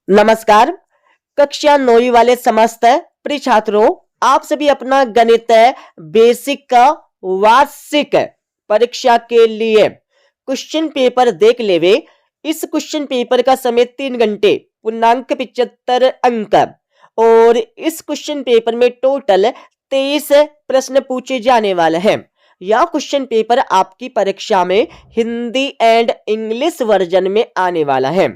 नमस्कार। कक्षा 9वीं वाले समस्त प्रिय छात्रों, आप सभी अपना गणित बेसिक का वार्षिक परीक्षा के लिए क्वेश्चन पेपर देख लेवे। इस क्वेश्चन पेपर का समय 3 घंटे, पूर्णांक 75 अंक और इस क्वेश्चन पेपर में टोटल 23 प्रश्न पूछे जाने वाले हैं। यह क्वेश्चन पेपर आपकी परीक्षा में हिंदी एंड इंग्लिश वर्जन में आने वाला है।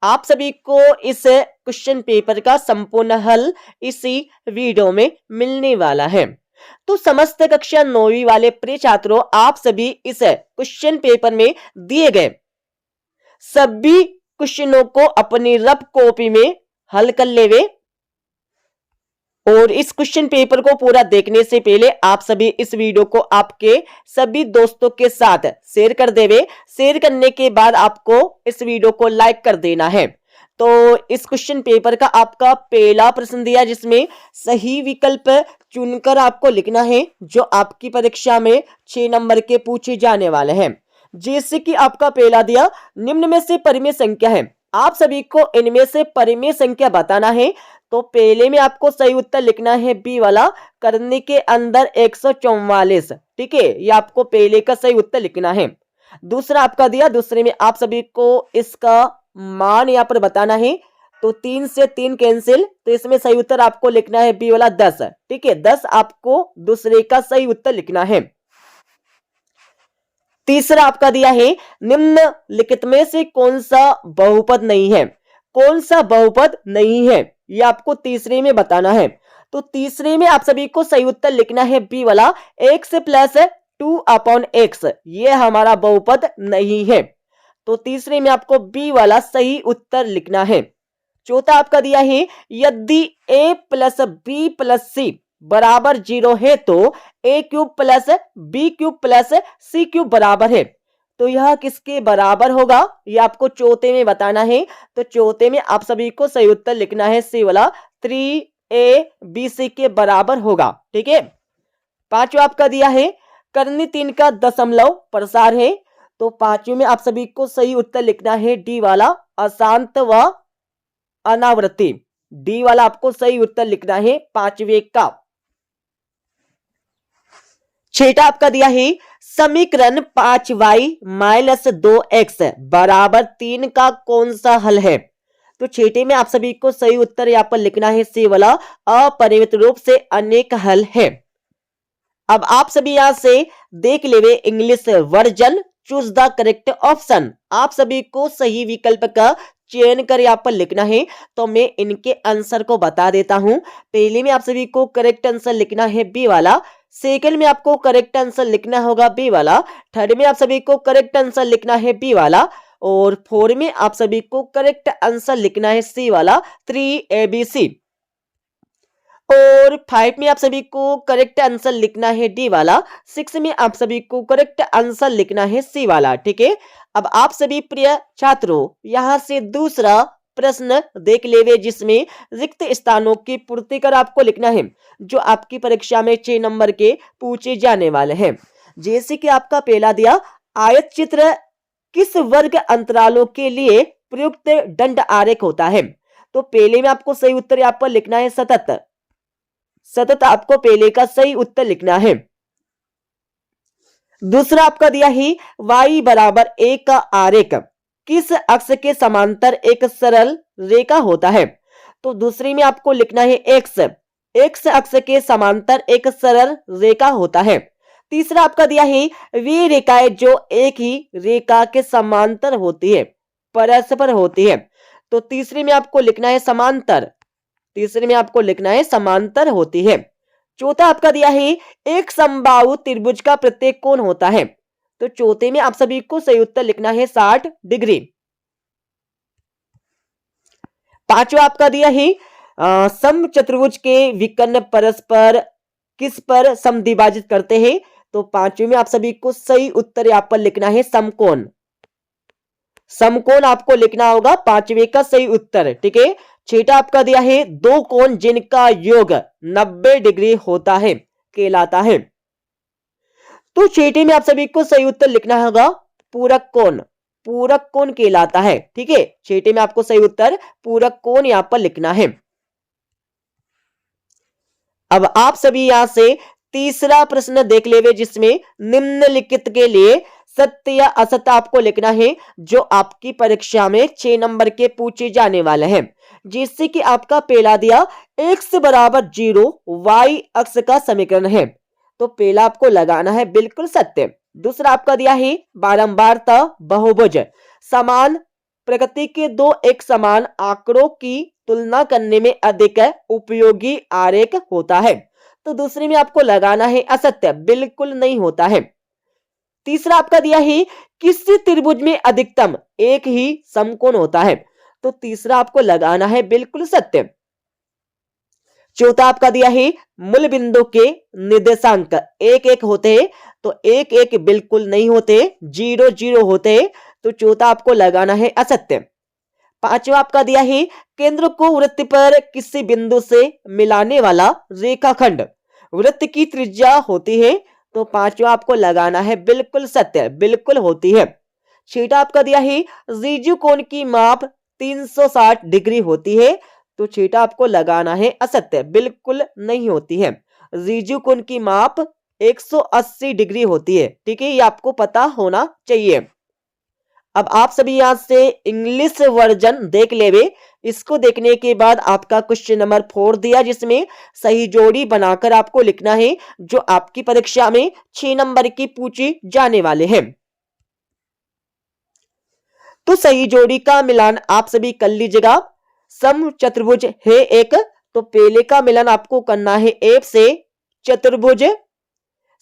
आप सभी को इस क्वेश्चन पेपर का संपूर्ण हल इसी वीडियो में मिलने वाला है। तो समस्त कक्षा 9वीं वाले प्रिय छात्रों, आप सभी इस क्वेश्चन पेपर में दिए गए सभी क्वेश्चनों को अपनी रफ कॉपी में हल कर लेवे और इस क्वेश्चन पेपर को पूरा देखने से पहले आप सभी इस वीडियो को आपके सभी दोस्तों के साथ शेयर कर देवे। शेयर करने के बाद आपको इस वीडियो को लाइक कर देना है। तो इस क्वेश्चन पेपर का आपका पहला प्रश्न दिया जिसमें सही विकल्प चुनकर आपको लिखना है, जो आपकी परीक्षा में 6 नंबर के पूछे जाने वाले हैं। जैसे कि आपका पहला दिया, निम्न में से परिमेय संख्या है। आप सभी को इनमें से परिमेय संख्या बताना है। तो पहले में आपको सही उत्तर लिखना है बी वाला, करने के अंदर 144। ठीक है, ये आपको पहले का सही उत्तर लिखना है। दूसरा आपका दिया, दूसरे में आप सभी को इसका मान यहाँ पर बताना है। तो 3 से 3 कैंसिल, तो इसमें सही उत्तर आपको लिखना है बी वाला 10। ठीक है, 10 आपको दूसरे का सही उत्तर लिखना है। तीसरा आपका दिया है, निम्नलिखित में से कौन सा बहुपद नहीं है। कौन सा बहुपद नहीं है ये आपको तीसरे में बताना है। तो तीसरे में आप सभी को सही उत्तर लिखना है बी वाला, x प्लस 2/x। ये हमारा बहुपद नहीं है। तो तीसरे में आपको बी वाला सही उत्तर लिखना है। चौथा आपका दिया है, यदि a plus B plus C बराबर 0 है तो a cube plus B cube plus C cube बराबर है। तो यह किसके बराबर होगा ये आपको चौथे में बताना है। तो चौथे में आप सभी को सही उत्तर लिखना है सी वाला, 3abc के बराबर होगा। ठीक है, पांचवा आपका दिया है, करनी 3 का दशमलव प्रसार है। तो पांचवे में आप सभी को सही उत्तर लिखना है डी वाला, अशांत व अनावृत्ति। डी वाला आपको सही उत्तर लिखना है पांचवे का। छठा आपका दिया है, समीकरण 5y माइनस 2x बराबर 3 का कौन सा हल है। तो छठे में आप सभी को सही उत्तर यहाँ पर लिखना है सी वाला, अपरिमित रूप से अनेक हल है। अब आप सभी यहां से देख लेवे English version, choose the correct option. आप सभी को सही विकल्प का चयन कर यहाँ पर लिखना है। तो मैं इनके आंसर को बता देता हूं। पहले में आप सभी को करेक्ट आंसर लिखना है बी वाला, सेकंड में आपको करेक्ट आंसर लिखना होगा बी वाला, थर्ड में आप सभी को करेक्ट आंसर लिखना है बी वाला और फोर्थ में आप सभी को करेक्ट आंसर लिखना है सी वाला, 3abc और 5 में आप सभी को करेक्ट आंसर लिखना है डी वाला, 6 में आप सभी को करेक्ट आंसर लिखना है सी वाला। ठीक है, अब आप सभी प्रिय छात्रों यहां से दूसरा प्रश्न देख लेवे जिसमें रिक्त स्थानों की पूर्ति कर आपको लिखना है, जो आपकी परीक्षा में 6 नंबर के पूछे जाने वाले हैं। जैसे कि आपका पहला दिया, आयत चित्र किस वर्ग अंतरालों के लिए प्रयुक्त दंड आरेख होता है। तो पहले में आपको सही उत्तर यहाँ पर लिखना है सतत। सतत आपको पहले का सही उत्तर लिखना है। दूसरा आपका दिया है, y बराबर a का आरेख किस अक्ष के समांतर एक सरल रेखा होता है। तो दूसरी में आपको लिखना है x अक्ष के समांतर एक सरल रेखा होता है। तीसरा आपका दिया है, वे रेखाएं जो एक ही रेखा के समांतर होती है, परस्पर होती है। तो तीसरे में आपको लिखना है समांतर। तीसरे में आपको लिखना है समांतर होती है। चौथा आपका दिया है, एक समबाहु त्रिभुज का प्रत्येक कोण होता है। तो चौथे में आप सभी को सही उत्तर लिखना है 60 डिग्री। पांचवा आपका दिया है, समचतुर्भुज के विकर्ण परस्पर किस पर समद्विभाजित करते हैं। तो पांचवे में आप सभी को सही उत्तर यहाँ पर लिखना है समकोण। समकोण आपको लिखना होगा पांचवे का सही उत्तर। ठीक है, छठा आपका दिया है, दो कोण जिनका योग 90 डिग्री होता है कहलाता है। तो छठे में आप सभी को सही उत्तर लिखना होगा पूरक कोण। पूरक कोण कहलाता है। ठीक है, छठे में आपको सही उत्तर पूरक कोण यहां पर लिखना है। अब आप सभी यहां से तीसरा प्रश्न देख लेवे, जिसमें निम्नलिखित के लिए सत्य या असत्य आपको लिखना है, जो आपकी परीक्षा में 6 नंबर के पूछे जाने वाले हैं। जिससे कि आपका पहला दिया x बराबर 0 y अक्ष का समीकरण है, तो पहला आपको लगाना है बिल्कुल सत्य। दूसरा आपका दिया है बारंबारता बहुभुज, समान प्रकृति के दो एक समान आंकड़ों की तुलना करने में अधिक उपयोगी आरेख होता है, तो दूसरे में आपको लगाना है असत्य, बिल्कुल नहीं होता है। तीसरा आपका दिया है किसी त्रिभुज में अधिकतम एक ही समकोण होता है, तो तीसरा आपको लगाना है बिल्कुल सत्य। चौथा आपका दिया है मूल बिंदु के निर्देशांक एक एक होते हैं, तो एक एक बिल्कुल नहीं होते, 0 0 होते, तो चौथा आपको लगाना है असत्य। पांचवा आपका दिया है केंद्र को वृत्त पर किसी बिंदु से मिलाने वाला रेखाखंड वृत्त की त्रिज्या होती है, तो पांचवा आपको लगाना है बिल्कुल सत्य, बिल्कुल होती है। छठा आपका दिया है ऋजु कोण की माप 360 डिग्री होती है, तो छठा आपको लगाना है असत्य, बिल्कुल नहीं होती है। ऋजु कोण की माप 180 डिग्री होती है। ठीक है, ये आपको पता होना चाहिए। अब आप सभी यहां से इंग्लिश वर्जन देख लेवे। इसको देखने के बाद आपका क्वेश्चन नंबर 4 दिया, जिसमें सही जोड़ी बनाकर आपको लिखना है, जो आपकी परीक्षा में 6 नंबर की पूछी जाने वाले हैं। तो सही जोड़ी का मिलान आप सभी कर लीजिएगा। सम चतुर्भुज है एक, तो पहले का मिलन आपको करना है एफ से चतुर्भुज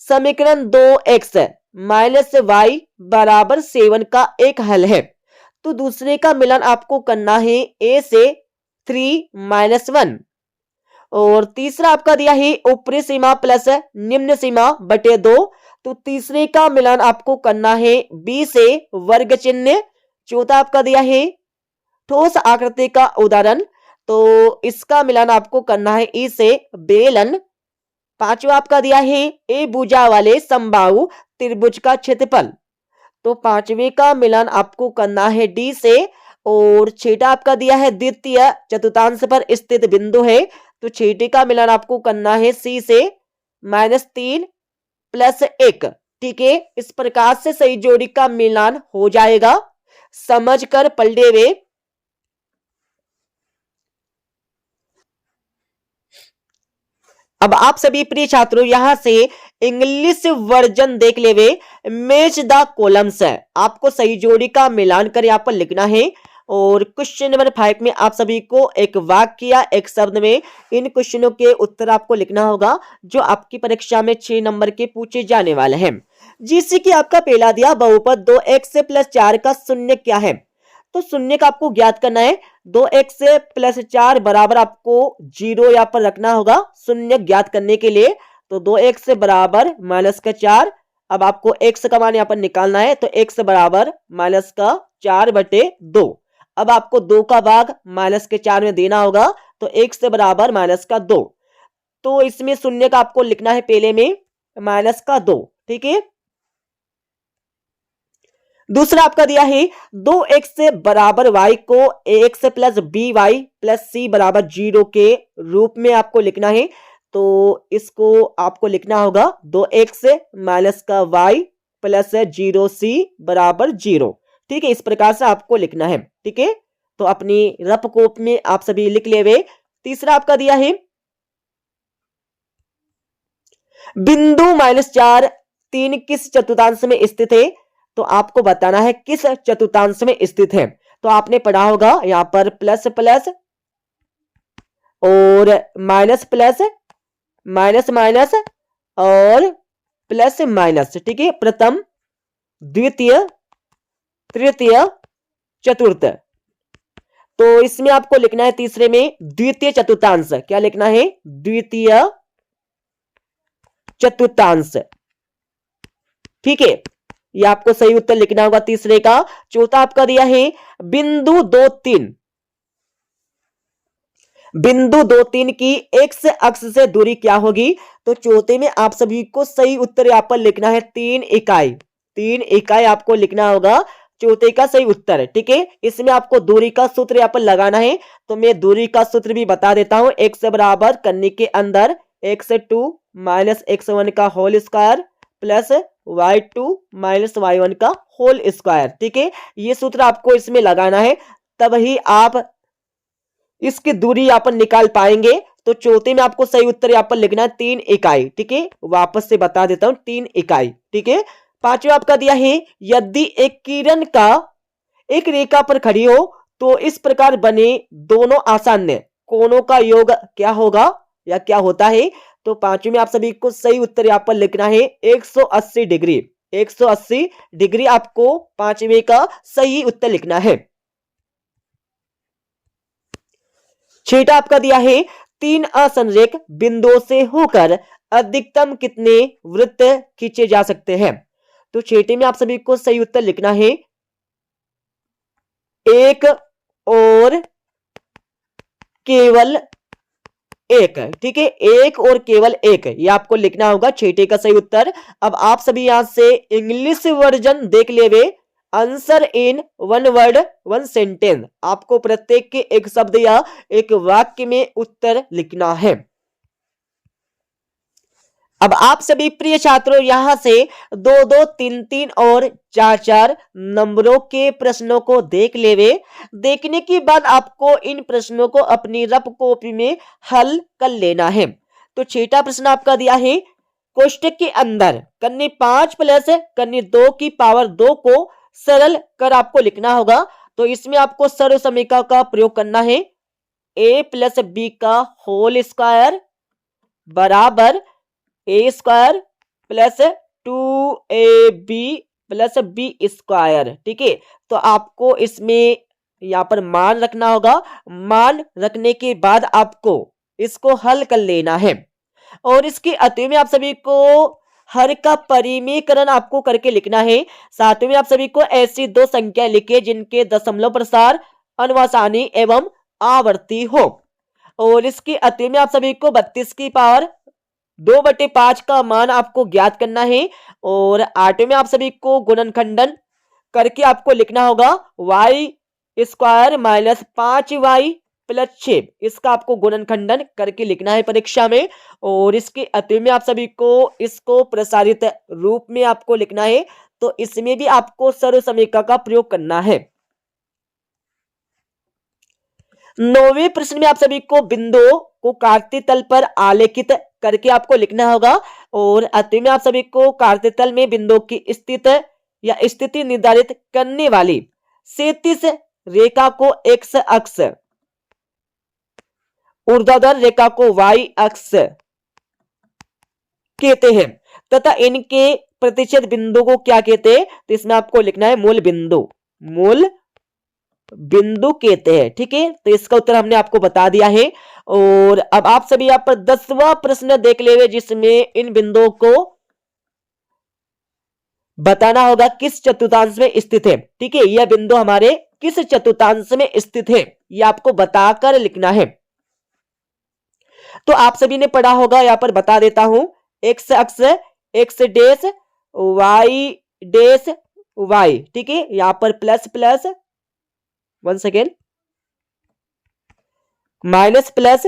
समीकरण 2x माइनस वाई बराबर 7 का एक हल है, तो दूसरे का मिलन आपको करना है a से 3 माइनस 1, और तीसरा आपका दिया है ऊपरी सीमा प्लस निम्न सीमा बटे 2, तो तीसरे का मिलन आपको करना है b से वर्ग चिन्ह। चौथा आपका दिया है ठोस आकृति का उदाहरण, तो इसका मिलन आपको करना है ई से बेलन। पांचवा आपका दिया है ए भुजा वाले समबाहु त्रिभुज का क्षेत्रफल, तो पांचवे का मिलन आपको करना है डी से। और छठा आपका दिया है द्वितीय चतुर्थांश पर स्थित बिंदु है, तो छठे का मिलन आपको करना है सी से -3 + 1। ठीक है, इस प्रकार से सही जोड़ी का मिलान हो जाएगा। समझ कर पलटे वे। अब आप सभी प्रिय छात्रों यहां से इंग्लिश वर्जन देख लेवे। मैच द कॉलम्स है, आपको सही जोड़ी का मिलान कर यहाँ पर लिखना है। और क्वेश्चन नंबर 5 में आप सभी को एक वाक्य या एक शब्द में इन क्वेश्चनों के उत्तर आपको लिखना होगा, जो आपकी परीक्षा में 6 नंबर के पूछे जाने वाले हैं। जिससे कि आपका पहला दिया बहुपद 2x + 4 का शून्य क्या है, तो शून्य का आपको ज्ञात करना है। 2x + 4 बराबर आपको 0 यहाँ पर रखना होगा शून्य ज्ञात करने के लिए, तो 2x बराबर -4। अब आपको x का मान यहाँ पर निकालना है, तो x बराबर -4/2। अब आपको 2 का भाग -4 में देना होगा, तो x बराबर -2। तो इसमें शून्य का आपको लिखना है पहले में -2। ठीक है, दूसरा आपका दिया है 2x बराबर y को ax + by + c बराबर 0 के रूप में आपको लिखना है, तो इसको आपको लिखना होगा 2x - y + 0c बराबर 0। ठीक है, इस प्रकार से आपको लिखना है। ठीक है, तो अपनी रफ कॉपी में आप सभी लिख लेवे। तीसरा आपका दिया है बिंदु -4 3 किस चतुर्थांश में स्थित है, तो आपको बताना है किस चतुर्थांश में स्थित है। तो आपने पढ़ा होगा यहां पर प्लस प्लस और माइनस प्लस, माइनस माइनस और प्लस माइनस। ठीक है, प्रथम द्वितीय तृतीय चतुर्थ, तो इसमें आपको लिखना है तीसरे में द्वितीय चतुर्थांश। क्या लिखना है? द्वितीय चतुर्थांश। ठीक है, ये आपको सही उत्तर लिखना होगा तीसरे का। चौथा आपका दिया है बिंदु 2 3, बिंदु 2 3 की एक्स अक्ष से दूरी क्या होगी, तो चौथे में आप सभी को सही उत्तर यहां पर लिखना है 3 इकाई। 3 इकाई आपको लिखना होगा चौथे का सही उत्तर। ठीक है, इसमें आपको दूरी का सूत्र यहाँ पर लगाना है, तो मैं दूरी का सूत्र भी बता देता हूं। x बराबर करने के अंदर x2 माइनस x1 का whole square plus y2 minus y1 का होल स्क्वायर। ठीक है, ये सूत्र आपको इसमें लगाना है, तब ही आप इसकी दूरी यहाँ पर निकाल पाएंगे। तो चौथे में आपको सही उत्तर यहाँ पर लिखना है 3 इकाई। ठीक है, वापस से बता देता हूं 3 इकाई। ठीक है, पांचवा आपका दिया है, यदि एक किरण का एक रेखा पर खड़ी हो तो इस प्रकार बने दोनों आसान्य कोणों का योग क्या होगा या क्या होता है। तो पांचवे में आप सभी को सही उत्तर यहाँ पर लिखना है 180 डिग्री। 180 डिग्री आपको पांचवे का सही उत्तर लिखना है। छठा आपका दिया है, 3 असंरेख बिंदुओं से होकर अधिकतम कितने वृत्त खींचे जा सकते हैं। तो छठे में आप सभी को सही उत्तर लिखना है 1 और केवल 1। ठीक है, 1 और केवल 1, ये आपको लिखना होगा छठे का सही उत्तर। अब आप सभी यहां से इंग्लिश वर्जन देख लेवे, आंसर इन 1 वर्ड 1 सेंटेंस। आपको प्रत्येक के एक शब्द या एक वाक्य में उत्तर लिखना है। अब आप सभी प्रिय छात्रों यहां से 2-2, 3-3 और 4-4 नंबरों के प्रश्नों को देख लेवे। देखने के बाद आपको इन प्रश्नों को अपनी रफ कॉपी में हल कर लेना है। तो छठा प्रश्न आपका दिया है, कोष्टक के अंदर कन्नी 5 प्लस कन्नी 2 की पावर 2 को सरल कर आपको लिखना होगा। तो इसमें आपको सर्व समीकरण का प्रयोग करना है। a प्लस बी का होल स्क्वायर बराबर A square plus 2ab plus B square. ठीक है, तो आपको इसमें यहाँ पर मान रखना होगा। मान रखने के बाद आपको इसको हल कर लेना है और इसके अतः में आप सभी को हर का परिमीकरण आपको करके लिखना है। साथ में आप सभी को ऐसी 2 संख्या लिखे जिनके दशमलव प्रसार अनुवासानी एवं आवर्ती हो। और इसके अतः में आप सभी को 32 की पावर 2/5 का मान आपको ज्ञात करना है। और 8 में आप सभी को गुणनखंडन करके आपको लिखना होगा y square minus 5y plus 6। इसका आपको गुणनखंडन करके लिखना है परीक्षा में। और इसके अतः में आप सभी को इसको प्रसारित रूप में आपको लिखना है। तो इसमें भी आपको सर्व समीकरण का प्रयोग करना है। 9वें प्रश्न में आप सभी को बिंदुओं को काटते तल पर आलेखित करके आपको लिखना होगा। और अतः में आप सभी को काटते तल में बिंदुओं की स्थिति निर्धारित करने वाली 37 रेखा को x अक्ष, ऊर्ध्वाधर रेखा को y अक्ष कहते हैं तथा इनके प्रतिच्छेद बिंदु को क्या कहते हैं। तो इसमें आपको लिखना है मूल बिंदु। मूल बिंदु कहते हैं। ठीक है, तो इसका उत्तर हमने आपको बता दिया है। और अब आप सभी यहाँ पर 10वां प्रश्न देख लेवे, जिसमें इन बिंदुओं को बताना होगा किस चतुर्थांश में स्थित है। ठीक है, यह बिंदु हमारे किस चतुर्थांश में स्थित है, यह आपको बताकर लिखना है। तो आप सभी ने पढ़ा होगा, यहां पर बता देता हूं। एक्स अक्ष X dash Y dash Y. ठीक है, यहां पर plus plus 1 second minus plus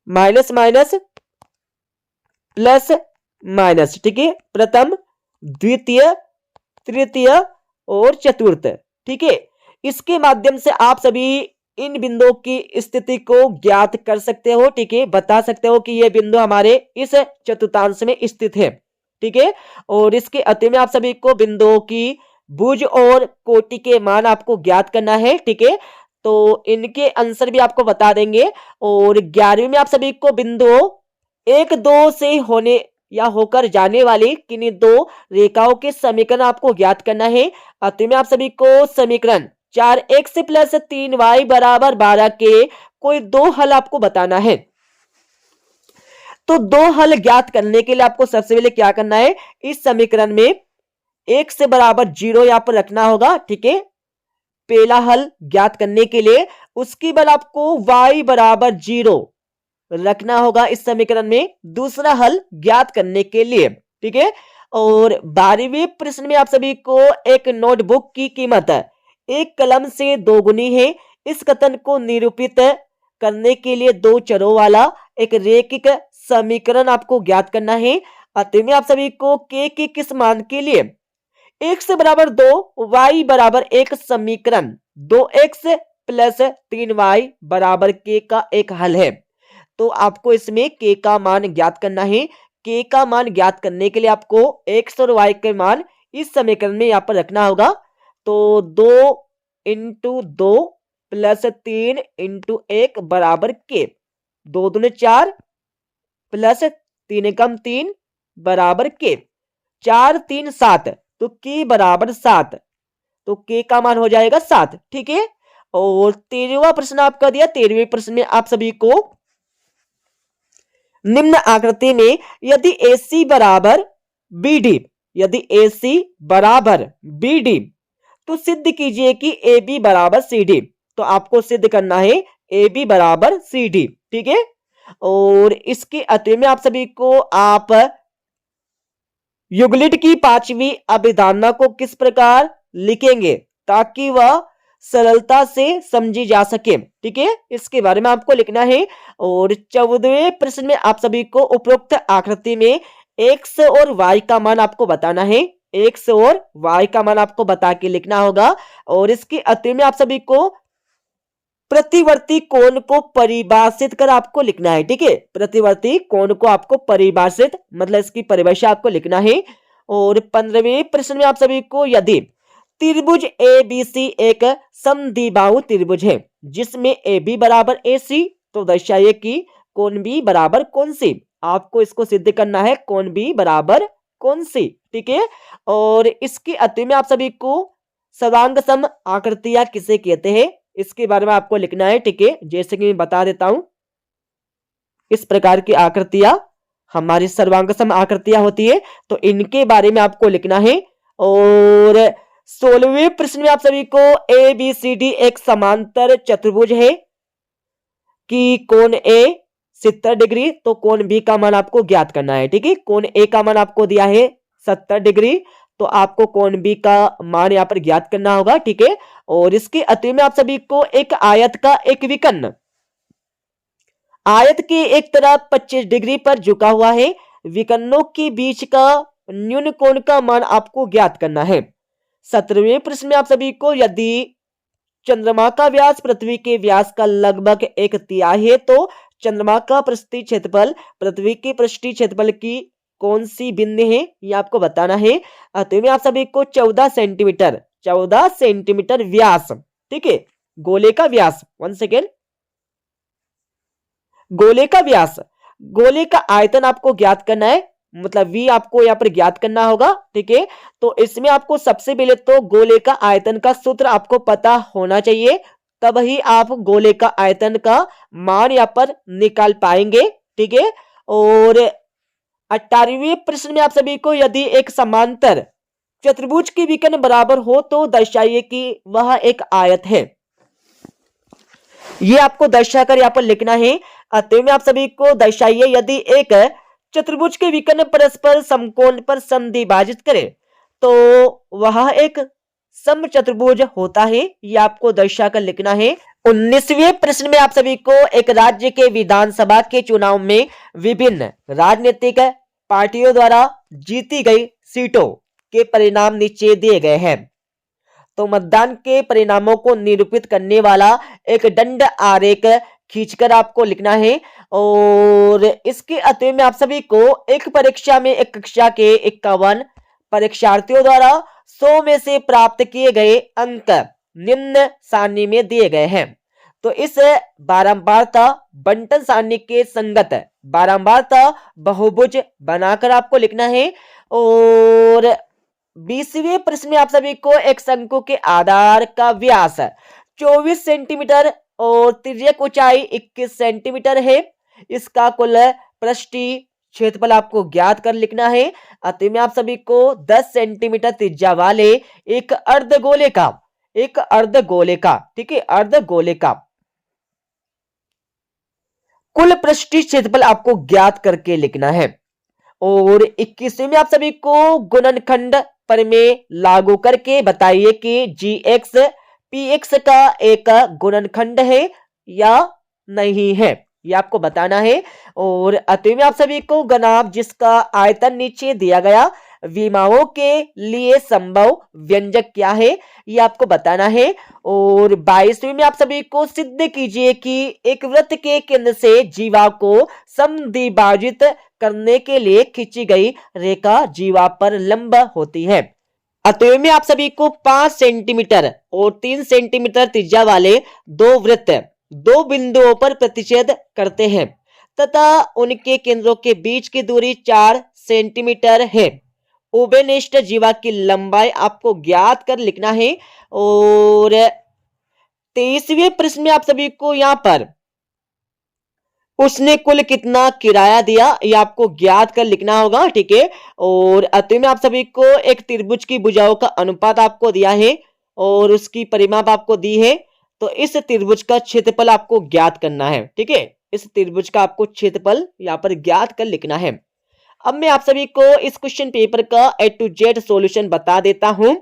minus minus plus minus. ठीक है, प्रथम द्वितीय तृतीय और चतुर्थ। ठीक है, इसके माध्यम से आप सभी इन बिंदुओं की स्थिति को ज्ञात कर सकते हो। ठीक है, बता सकते हो कि ये बिंदु हमारे इस चतुर्थांश में स्थित है। ठीक है, और इसके अतः में आप सभी को बिंदुओं की भुज और कोटि के मान आपको ज्ञात करना है। ठीक है, तो इनके आंसर भी आपको बता देंगे। और 11वीं में आप सभी को बिंदुओं 1-2 से होने या होकर जाने वाली किन्हीं 2 रेखाओं के समीकरण आपको ज्ञात करना है। अतः में आप सभी को समीकरण 4x + 3y = 12 के कोई 2 हल आपको बताना है। तो 2 हल ज्ञात करने के लिए आपको सबसे पहले क्या करना है, इस समीकरण में x = 0 यहां पर रखना होगा। ठीक है, पहला हल ज्ञात करने के लिए। उसके बाद आपको y = 0 रखना होगा इस समीकरण में, दूसरा हल ज्ञात करने के लिए। ठीक है, और 12वें प्रश्न में आप सभी को एक नोटबुक की कीमत एक कलम से दोगुनी है। इस कथन को निरूपित करने के लिए दो चरों वाला एक रैखिक समीकरण आपको ज्ञात करना है। अतः में आप सभी को के किस मान के लिए x बराबर 2 y बराबर 1 समीकरण 2x प्लस 3y बराबर k का एक हल है। तो आपको इसमें k का मान ज्ञात करना है। k का मान ज्ञात करने के लिए आपको x और y के मान इस समीकरण में यहाँ पर रखना होगा। तो 2 इंटू 2 प्लस 3 इंटू 1 बराबर k, 2 दूने 4 प्लस 3 कम 3 बराबर k, 4 3 7, तो k बराबर 7, तो k का मान हो जाएगा 7। ठीक है। और 13वां प्रश्न आपका दिया। 13वें प्रश्न में आप सभी को निम्न आकृति में यदि AC बराबर BD, यदि AC बराबर BD तो सिद्ध कीजिए कि AB बराबर CD। तो आपको सिद्ध करना है AB बराबर CD। ठीक है। और इसके अतः में आप सभी को आप यूक्लिड की 5वीं अभिधारणा को किस प्रकार लिखेंगे ताकि वह सरलता से समझी जा सके। ठीक है, इसके बारे में आपको लिखना है। और 14वें प्रश्न में आप सभी को उपरोक्त आकृति में x और y का मान आपको बताना है। x और y का मान आपको बता के लिखना होगा। और इसके अतः में आप सभी को प्रतिवर्ती कोण को परिभाषित कर आपको लिखना है। ठीक है, प्रतिवर्ती कोण को आपको परिभाषित मतलब इसकी परिभाषा आपको लिखना है। और 15वें प्रश्न में आप सभी को यदि त्रिभुज ABC एक समद्विबाहु त्रिभुज है जिसमें AB बराबर AC, तो दर्शाइए कि कोण B बराबर कोण C। आपको इसको सिद्ध करना है कोण B बराबर कोण C। ठीक है। और इसके अतः में आप सभी को सर्वांग सम आकृतियां किसे कहते हैं इसके बारे में आपको लिखना है। ठीक है, जैसे कि मैं बता देता हूं, इस प्रकार की आकृतियां हमारी सर्वांग सम आकृतियां होती है, तो इनके बारे में आपको लिखना है। और 16वें प्रश्न में आप सभी को ABCD एक समांतर चतुर्भुज है कि कोण A 70 डिग्री, तो कोण B का मान आपको ज्ञात करना है। ठीक है, कोण A का मान आपको दिया है 70 डिग्री, तो आपको कोण B का मान यहाँ पर ज्ञात करना होगा। ठीक है। और इसके अतः में आप सभी को एक आयत का एक विकर्ण, आयत के एक तरफ 25 डिग्री पर झुका हुआ है, विकर्णों के बीच का न्यून कोण का मान आपको ज्ञात करना है। 17वें प्रश्न में आप सभी को यदि चंद्रमा का व्यास पृथ्वी के व्यास का लगभग 1/3 है तो चंद्रमा का पृष्ठीय क्षेत्रफल पृथ्वी के पृष्ठीय क्षेत्रफल की कौन सी भिन्न है ये आपको बताना है। अतः में आप सभी को 14 सेंटीमीटर व्यास, ठीक है, गोले का व्यास, 1 सेकेंड, गोले का व्यास, गोले का आयतन आपको ज्ञात करना है, मतलब V आपको यहाँ पर ज्ञात करना होगा। ठीक है, तो इसमें आपको सबसे पहले तो गोले का आयतन का सूत्र आपको पता होना चाहिए, तब ही आप गोले का आयतन का मान यहाँ पर निकाल पाएंगे। ठीक है। और 18वें प्रश्न में आप सभी को यदि एक समांतर चतुर्भुज की विकर्ण बराबर हो तो दर्शाइए कि वह एक आयत है। ये आपको दर्शाकर यहाँ पर लिखना है। अतः में आप सभी को दर्शाइए यदि एक चतुर्भुज के विकर्ण परस्पर समकोण पर समद्विभाजित करे तो वह एक समचतुर्भुज होता है। ये आपको दर्शाकर लिखना है। 19वें प्रश्न में आप सभी को एक राज्य के विधानसभा के चुनाव में विभिन्न राजनीतिक पार्टियों द्वारा जीती गई सीटों के परिणाम नीचे दिए गए हैं। तो मतदान के परिणामों को निरूपित करने वाला एक दंड आरेख खींचकर आपको लिखना है। और इसके अतः में आप सभी को एक परीक्षा में एक कक्षा के 51 परीक्षार्थियों द्वारा 100 में से प्राप्त किए गए अंक निम्न सारणी में दिए गए हैं। तो इस बारंबारता बंटन सारणी के संगत बारंबारता बहुभुज बनाकर आपको लिखना है। और 20वें प्रश्न में आप सभी को एक शंकु के आधार का व्यास 24 सेंटीमीटर और तिर्यक ऊंचाई 21 सेंटीमीटर है। इसका कुल पृष्ठीय क्षेत्रफल आपको ज्ञात कर लिखना है। अतः में आप सभी को 10 सेंटीमीटर त्रिज्या वाले एक अर्धगोले का, ठीक है, अर्धगोले का कुल पृष्ठीय क्षेत्रफल आपको ज्ञात करके लिखना है। और 21वीं में आप सभी को गुणनखंड प्रमेय लागू करके बताइए कि gx px का एक गुणनखंड है या नहीं है, ये आपको बताना है। और 8वीं में आप सभी को घनाभ जिसका आयतन नीचे दिया गया विमाओं के लिए संभव व्यंजक क्या है, ये आपको बताना है। और 22वीं में आप सभी को सिद्ध कीजिए कि एक वृत्त के केंद्र से जीवा को समद्विभाजित करने के लिए खींची गई रेखा जीवा पर लंब होती है। 8वीं में आप सभी को 5 सेंटीमीटर और 3 सेंटीमीटर त्रिज्या वाले दो वृत्त दो बिंदुओं पर प्रतिच्छेद करते हैं तथा उनके केंद्रों के बीच की दूरी 4 सेंटीमीटर है। उभयनिष्ठ जीवा की लंबाई आपको ज्ञात कर लिखना है। और 23वें प्रश्न में आप सभी को यहां पर उसने कुल कितना किराया दिया ये आपको ज्ञात कर लिखना होगा, ठीक है। और 8वीं में आप सभी को एक त्रिभुज की भुजाओं का अनुपात आपको दिया है और उसकी परिमाप आपको दी है, तो इस त्रिभुज का क्षेत्रफल आपको ज्ञात करना है, ठीक है। इस त्रिभुज का आपको क्षेत्रफल यहाँ पर ज्ञात कर लिखना है। अब मैं आप सभी को इस क्वेश्चन पेपर का A to Z सॉल्यूशन बता देता हूं।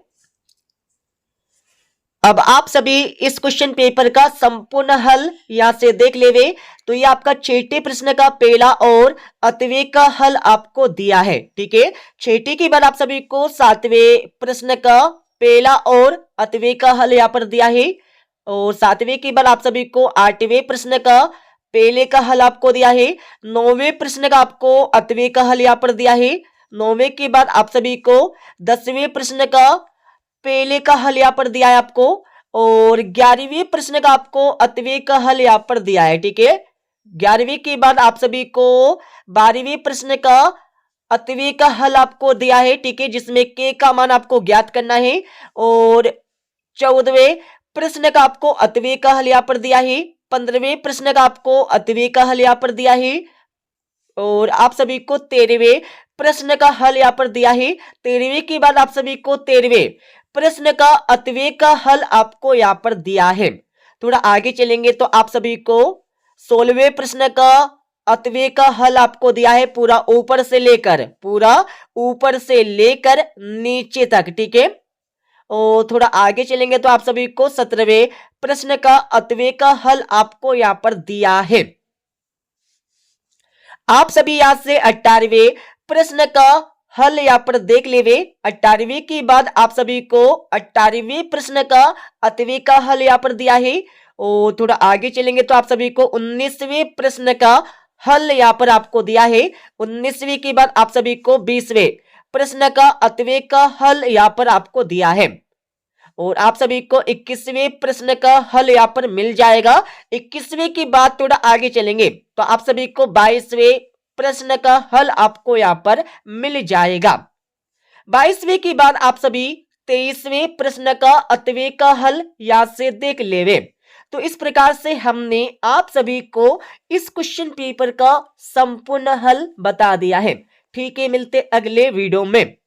अब आप सभी इस क्वेश्चन पेपर का संपूर्ण हल यहां से देख लेवे, तो ये आपका 6ठे प्रश्न का पहला और 8वें का हल आपको दिया है, ठीक है। 6ठे के बाद आप सभी को 7वें प्रश्न का पहला और 8वें का हल यहाँ पर दिया है। और 7वें के बाद आप सभी को 8वें प्रश्न का पहले का हल आपको दिया है। 9वें प्रश्न का आपको 8वें का हल यहाँ पर दिया है। 9वें के बाद आप सभी को 10वें प्रश्न का पहले का हल यहाँ पर दिया है आपको। और 11वें प्रश्न का आपको 8वें का हल यहाँ पर दिया है, ठीक है। 11वें के बाद आप सभी को 12वें प्रश्न का 8वें का हल आपको दिया है, ठीक है, जिसमें k का मान आपको ज्ञात करना है। और 14वें प्रश्न का आपको 8वें का हल यहाँ पर दिया है। 15वें प्रश्न का आपको 8वें का हल यहाँ पर दिया है। और आप सभी को 13वें प्रश्न का हल यहाँ पर दिया है। 13वें के बाद आप सभी को 13वें प्रश्न का 8वें का हल आपको यहाँ पर दिया है। थोड़ा आगे चलेंगे तो आप सभी को 16वें प्रश्न का 8वें का हल आपको दिया है, पूरा ऊपर से लेकर नीचे तक, ठीक है। और थोड़ा आगे चलेंगे तो आप सभी को 17वें प्रश्न का 8वें का हल आपको यहाँ पर दिया है। आप सभी यहां से 18वें प्रश्न का हल यहाँ पर देख लेवे। 18वें के बाद आप सभी को 18वें प्रश्न का 8वें का हल यहाँ पर दिया है। और थोड़ा आगे चलेंगे तो आप सभी को 19वें प्रश्न का हल यहाँ पर आपको दिया है। 19वें के बाद आप सभी को 20वें प्रश्न का 8वें का हल यहाँ पर आपको दिया है। और आप सभी को 21वें प्रश्न का हल यहाँ पर मिल जाएगा। 21वें की बात थोड़ा आगे चलेंगे तो आप सभी को 22वें प्रश्न का हल आपको यहाँ पर मिल जाएगा। 22वें की बात आप सभी 23वें प्रश्न का 8वें का हल यहाँ से देख लेवे। तो इस प्रकार से हमने आप सभी को इस क्वेश्चन पेपर का संपूर्ण हल बता दिया है, ठीक है। मिलते अगले वीडियो में।